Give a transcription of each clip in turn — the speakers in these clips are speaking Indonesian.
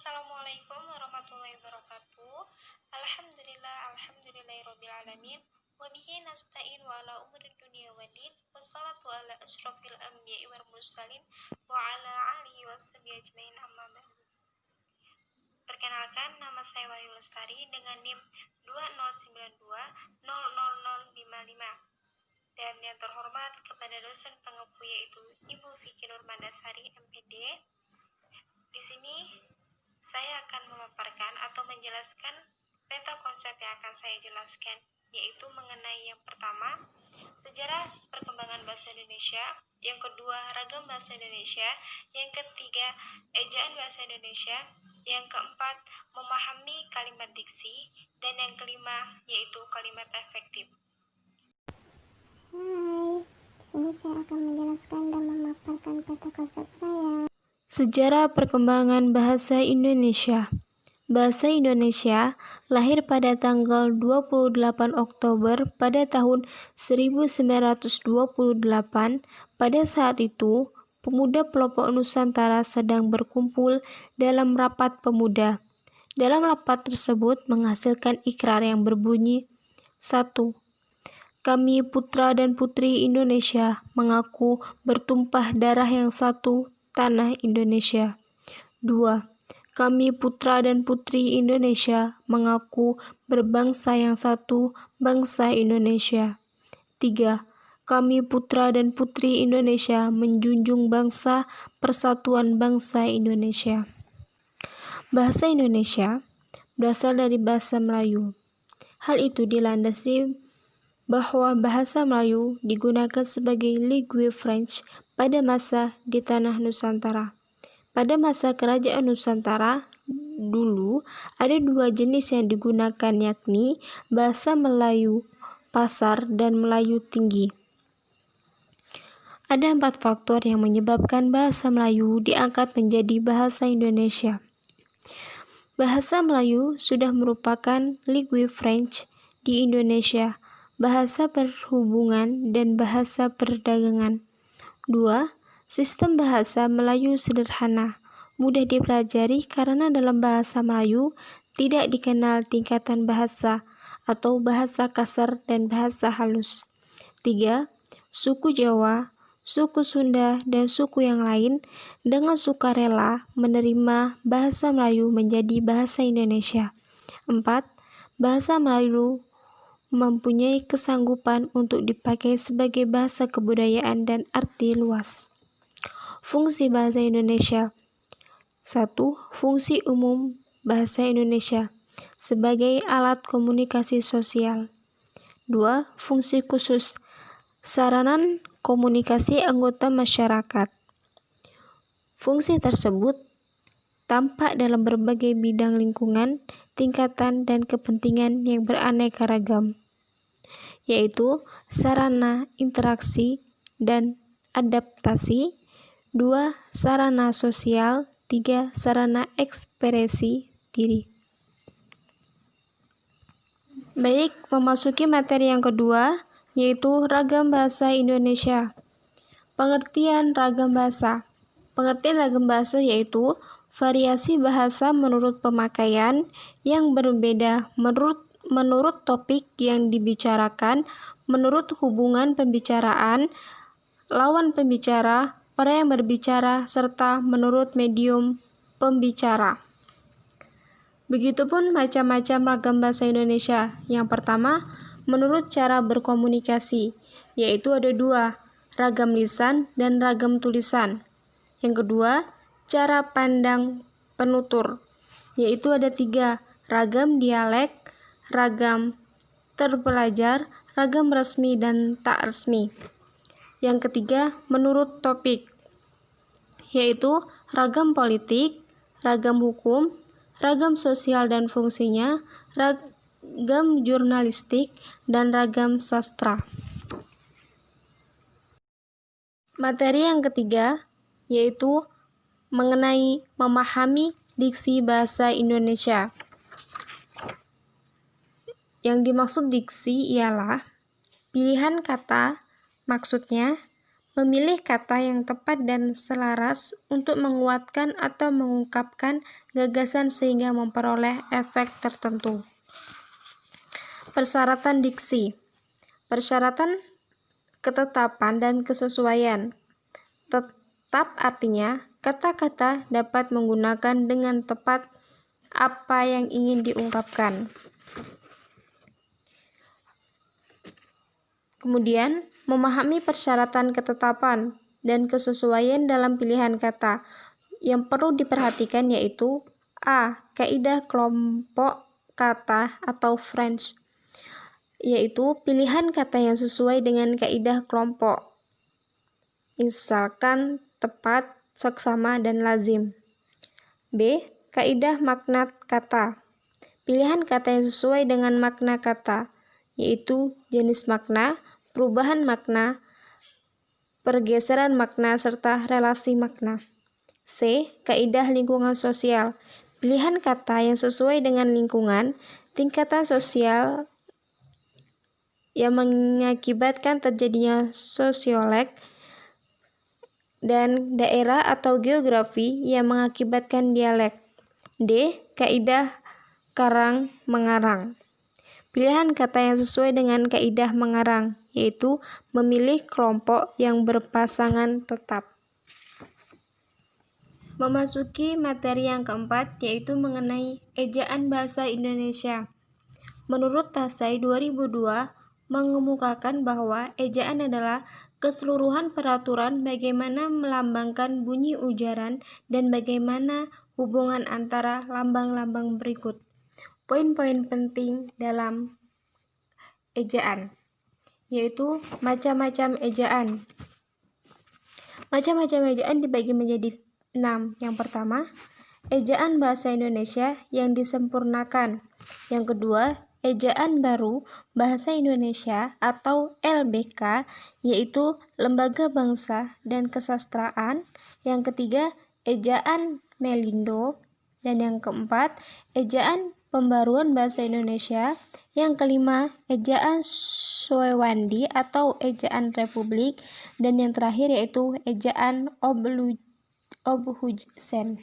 Assalamualaikum warahmatullahi wabarakatuh. Alhamdulillahirabbil alamin. Wa bihi nasta'in wa ala umuri dunya waddin. Wassalatu ala asyrofil anbiya'i wal mursalin wa ala alihi washabihi ajmain amma ba'du. Perkenalkan, nama saya Wahyu Lestari dengan NIM 209200055. Dan yang terhormat kepada dosen pengampu yaitu Ibu Vicky Nurmandasari MPD. Di sini saya akan memaparkan atau menjelaskan peta konsep yang akan saya jelaskan, yaitu mengenai yang pertama, sejarah perkembangan bahasa Indonesia, yang kedua, ragam bahasa Indonesia, yang ketiga, ejaan bahasa Indonesia, yang keempat, memahami kalimat diksi, dan yang kelima, yaitu kalimat efektif. Hai, ini saya akan menjelaskan dan memaparkan peta konsep saya. Sejarah perkembangan bahasa Indonesia. Bahasa Indonesia lahir pada tanggal 28 Oktober pada tahun 1928. Pada saat itu, pemuda pelopor Nusantara sedang berkumpul dalam rapat pemuda. Dalam rapat tersebut menghasilkan ikrar yang berbunyi, 1. Kami putra dan putri Indonesia mengaku bertumpah darah yang satu, tanah Indonesia. 2. Kami putra dan putri Indonesia mengaku berbangsa yang satu, bangsa Indonesia. 3. Kami putra dan putri Indonesia menjunjung bangsa, persatuan bangsa Indonesia. Bahasa Indonesia berasal dari bahasa Melayu. Hal itu dilandasi bahwa bahasa Melayu digunakan sebagai langue French pada masa di tanah Nusantara. Pada masa kerajaan Nusantara dulu ada dua jenis yang digunakan, yakni bahasa Melayu Pasar dan Melayu Tinggi. Ada 4 faktor yang menyebabkan bahasa Melayu diangkat menjadi bahasa Indonesia. Bahasa Melayu sudah merupakan langue French di Indonesia, bahasa perhubungan dan bahasa perdagangan. 2. Sistem bahasa Melayu sederhana, mudah dipelajari karena dalam bahasa Melayu tidak dikenal tingkatan bahasa atau bahasa kasar dan bahasa halus. 3. Suku Jawa, suku Sunda, dan suku yang lain dengan sukarela menerima bahasa Melayu menjadi bahasa Indonesia. 4. Bahasa Melayu mempunyai kesanggupan untuk dipakai sebagai bahasa kebudayaan dan arti luas. Fungsi bahasa Indonesia. 1. Fungsi umum bahasa Indonesia sebagai alat komunikasi sosial. 2. Fungsi khusus sarana komunikasi anggota masyarakat. Fungsi tersebut tampak dalam berbagai bidang lingkungan, tingkatan, dan kepentingan yang beraneka ragam, yaitu sarana interaksi dan adaptasi, 2. Sarana sosial, 3. Sarana ekspresi diri. Baik, memasuki materi yang kedua, yaitu ragam bahasa Indonesia. Pengertian ragam bahasa. Pengertian ragam bahasa yaitu variasi bahasa menurut pemakaian yang berbeda menurut topik yang dibicarakan, menurut hubungan pembicaraan, lawan pembicara, orang yang berbicara, serta menurut medium pembicara. Begitupun macam-macam ragam bahasa Indonesia. Yang pertama, menurut cara berkomunikasi, yaitu ada 2, ragam lisan dan ragam tulisan. Yang kedua, cara pandang penutur, yaitu ada 3, ragam dialek, ragam terpelajar, ragam resmi dan tak resmi. Yang ketiga, menurut topik, yaitu ragam politik, ragam hukum, ragam sosial dan fungsinya, ragam jurnalistik, dan ragam sastra. Materi yang ketiga yaitu mengenai memahami diksi bahasa Indonesia. Yang dimaksud diksi ialah pilihan kata, maksudnya memilih kata yang tepat dan selaras untuk menguatkan atau mengungkapkan gagasan sehingga memperoleh efek tertentu. Persyaratan diksi. Persyaratan ketetapan dan kesesuaian. Tetap artinya kata-kata dapat menggunakan dengan tepat apa yang ingin diungkapkan. Kemudian, memahami persyaratan ketetapan dan kesesuaian dalam pilihan kata. Yang perlu diperhatikan yaitu A. Kaidah kelompok kata atau French, yaitu pilihan kata yang sesuai dengan kaidah kelompok, misalkan tepat, seksama, dan lazim. B. Kaidah makna kata, pilihan kata yang sesuai dengan makna kata, yaitu jenis makna, perubahan makna, pergeseran makna, serta relasi makna. C. Kaidah lingkungan sosial, pilihan kata yang sesuai dengan lingkungan, tingkatan sosial yang mengakibatkan terjadinya sosiolek, dan daerah atau geografi yang mengakibatkan dialek. D. Kaidah karang-mengarang, pilihan kata yang sesuai dengan kaidah mengarang, yaitu memilih kelompok yang berpasangan tetap. Memasuki materi yang keempat, yaitu mengenai ejaan bahasa Indonesia. Menurut Tasai 2002, mengemukakan bahwa ejaan adalah keseluruhan peraturan bagaimana melambangkan bunyi ujaran dan bagaimana hubungan antara lambang-lambang berikut. Poin-poin penting dalam ejaan, yaitu macam-macam ejaan. Macam-macam ejaan dibagi menjadi 6. Yang pertama, ejaan bahasa Indonesia yang disempurnakan. Yang kedua, ejaan baru bahasa Indonesia atau LBK, yaitu Lembaga Bangsa dan Kesastraan. Yang ketiga, ejaan Melindo. Dan yang keempat, ejaan pembaruan bahasa Indonesia. Yang kelima, ejaan Swewandi atau ejaan Republik. Dan yang terakhir yaitu ejaan Obhusen.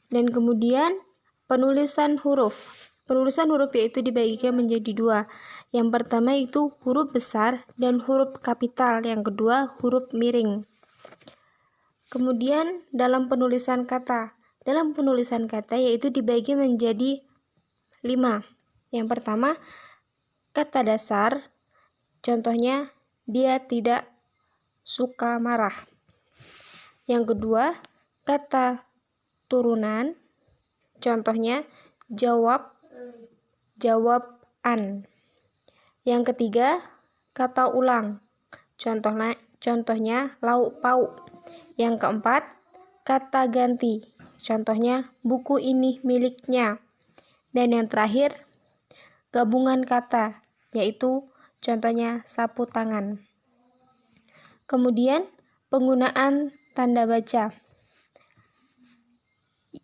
Dan kemudian penulisan huruf. Penulisan huruf yaitu dibagikan menjadi 2. Yang pertama itu huruf besar dan huruf kapital. Yang kedua huruf miring. Kemudian dalam penulisan kata. Dalam penulisan kata yaitu dibagi menjadi 5. Yang pertama, kata dasar. Contohnya, dia tidak suka marah. Yang kedua, kata turunan. Contohnya, jawaban. Yang ketiga, kata ulang. Contohnya lauk pauk. Yang keempat, kata ganti. Contohnya, buku ini miliknya. Dan yang terakhir, gabungan kata, yaitu contohnya sapu tangan. Kemudian, penggunaan tanda baca.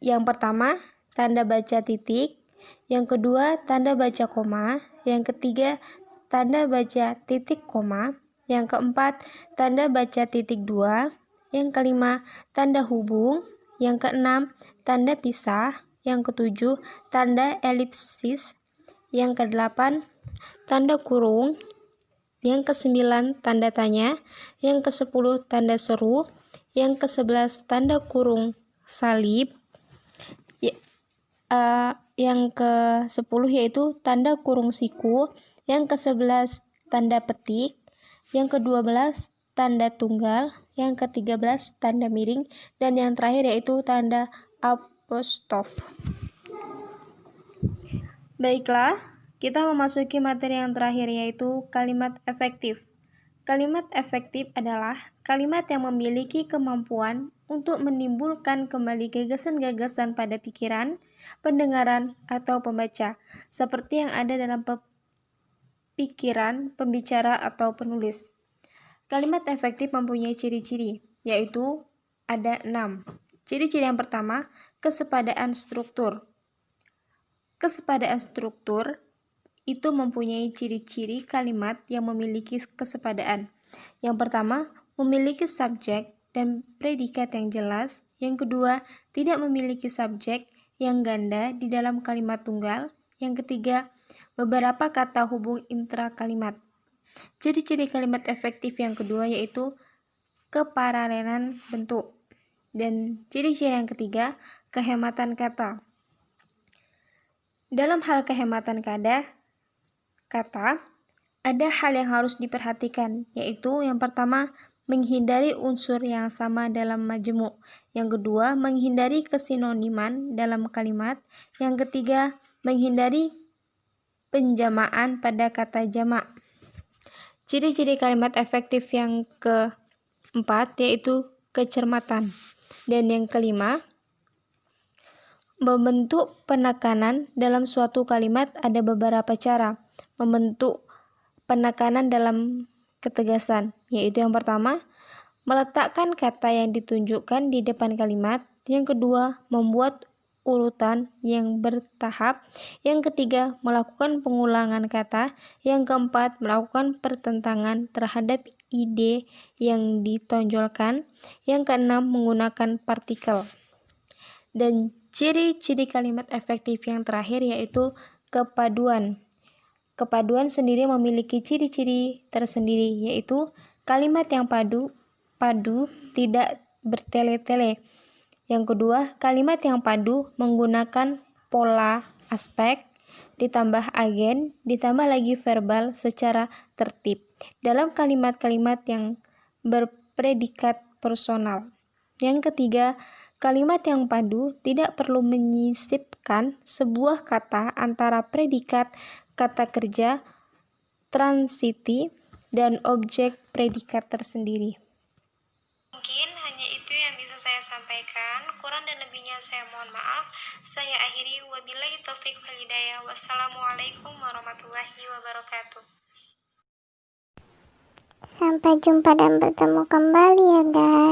Yang pertama, tanda baca titik. Yang kedua, tanda baca koma. Yang ketiga, tanda baca titik koma. Yang keempat, tanda baca titik 2. Yang kelima, tanda hubung. Yang keenam, tanda pisah. Yang ketujuh, tanda elipsis. Yang kedelapan, tanda kurung. Yang ke-9, tanda tanya. Yang ke-10, tanda seru. Yang ke-11, tanda kurung salib. Yang ke-10 yaitu tanda kurung siku. Yang ke-11, tanda petik. Yang ke-12, tanda tunggal. Yang ke-13, tanda miring. Dan yang terakhir yaitu tanda apostrof. Baiklah, kita memasuki materi yang terakhir yaitu kalimat efektif. Kalimat efektif adalah kalimat yang memiliki kemampuan untuk menimbulkan kembali gagasan-gagasan pada pikiran, pendengaran, atau pembaca, seperti yang ada dalam pikiran, pembicara, atau penulis. Kalimat efektif mempunyai ciri-ciri, yaitu ada 6. Ciri-ciri yang pertama, kesepadaan struktur. Kesepadaan struktur itu mempunyai ciri-ciri kalimat yang memiliki kesepadaan. Yang pertama, memiliki subjek dan predikat yang jelas. Yang kedua, tidak memiliki subjek yang ganda di dalam kalimat tunggal. Yang ketiga, beberapa kata hubung intra kalimat. Ciri-ciri kalimat efektif yang kedua yaitu keparalelan bentuk. Dan ciri-ciri yang ketiga, kehematan kata. Dalam hal kehematan kata, ada hal yang harus diperhatikan, yaitu yang pertama, menghindari unsur yang sama dalam majemuk. Yang kedua, menghindari kesinoniman dalam kalimat. Yang ketiga, menghindari penjamaan pada kata jamak. Ciri-ciri kalimat efektif yang keempat yaitu kecermatan. Dan yang kelima, membentuk penekanan dalam suatu kalimat ada beberapa cara. Membentuk penekanan dalam ketegasan, yaitu yang pertama, meletakkan kata yang ditunjukkan di depan kalimat. Yang kedua, membuat urutan yang bertahap. Yang ketiga, melakukan pengulangan kata. Yang keempat, melakukan pertentangan terhadap ide yang ditonjolkan. Yang keenam, menggunakan partikel. Dan ciri-ciri kalimat efektif yang terakhir yaitu kepaduan. Kepaduan sendiri memiliki ciri-ciri tersendiri, yaitu kalimat yang padu tidak bertele-tele. Yang kedua, kalimat yang padu menggunakan pola aspek, ditambah agen, ditambah lagi verbal secara tertib dalam kalimat-kalimat yang berpredikat personal. Yang ketiga, kalimat yang padu tidak perlu menyisipkan sebuah kata antara predikat, kata kerja, transitif, dan objek predikat tersendiri. Mungkin hanya itu yang bisa saya sampaikan. Kurang dan lebihnya saya mohon maaf. Saya akhiri, wabillahi taufiq wal hidayah. Wassalamualaikum warahmatullahi wabarakatuh. Sampai jumpa dan bertemu kembali ya guys.